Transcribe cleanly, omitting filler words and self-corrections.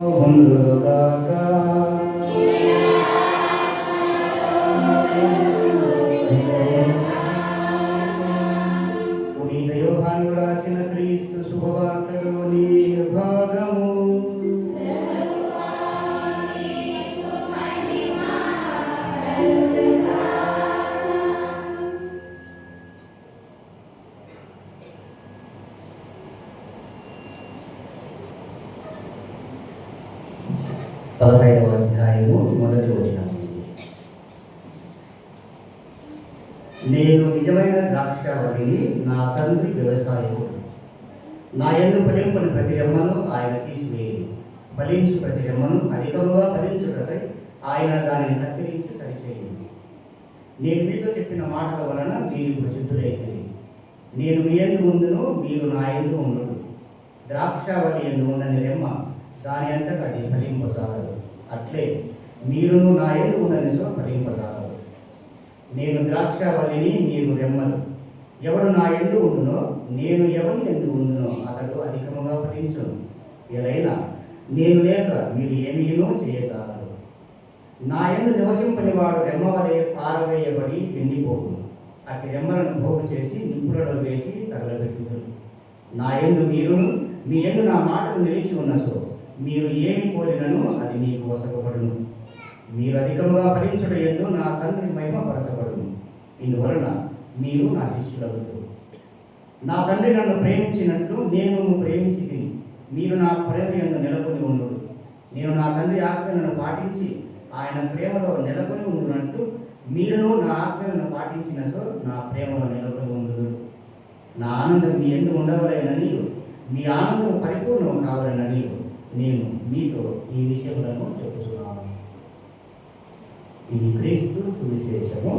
పొందుగాక. పునీత యోహాను రాసిన క్రీస్తు శుభవార్తలోని భాగము. పదహైదవ అధ్యాయము మొదటి వచనం. నేను నిజమైన ద్రాక్షావళిని, నా తండ్రి వ్యవసాయకుడు. నా యందు ఫలింపని ప్రతి రెమ్మను ఆయన తీసివేయి, ఫలించు ప్రతి రెమ్మను అధికముగా ఫలించుటకై ఆయన దానిని కత్తిరించి సరిచేయండి. నేను మీతో చెప్పిన మాటల వలన మీరు ప్రసిద్ధులైతే, నేను మీ యందు ఉందును, మీరు నా యందు ఉండును. ద్రాక్షావళి యందు ఉండని రెమ్మ దాని అంతటా అది ఫలింపజాలదు. అట్లే మీరును నా యందు ఉండనిచో ఫలింపజాలదు. నేను ద్రాక్షావళిని, మీరు రెమ్మలు. ఎవడు నా యందు ఉండునో, నేను ఎవరి యందు ఉండునో అతడు అధికముగా ఫలించును. ఎలైనా నేను లేక మీరు ఏమీనూ చేయజాలరు. నా యందు నివసింపని వాడు రెమ్మ వలె పారవేయబడి ఎండిపోవును. అట్టి రెమ్మలను పోగు చేసి నిప్పులలో వేసి తగలబెట్టుదురు. నా యందు మీరును, మీ యందు నా మాటలు నిలిచి ఉన్నచో మీరు ఏమి కోరినను అది మీకు వసకపడును. మీరు అధికముగా ఫలించుట యందు నా తండ్రి మహిమపరచబడును. ఇందువలన మీరు నా శిష్యులవుతారు. నా తండ్రి నన్ను ప్రేమించినట్లు నేను ప్రేమించి తిని, మీరు నా ప్రేమ యందు నెలకొని ఉండు. నేను నా తండ్రి ఆజ్ఞలను పాటించి ఆయన ప్రేమలో నెలకొని ఉండునట్లు మీరును నా ఆజ్ఞలను పాటించినచో నా ప్రేమలో నెలకొని ఉండు. నా ఆనందం మీ యందు ఉండవలెనని, మీ ఆనందం పరిపూర్ణం కావాలనని నేను మీతో ఈ విషయములను చెప్పుచున్నాను. ఇది క్రీస్తు సువిశేషము.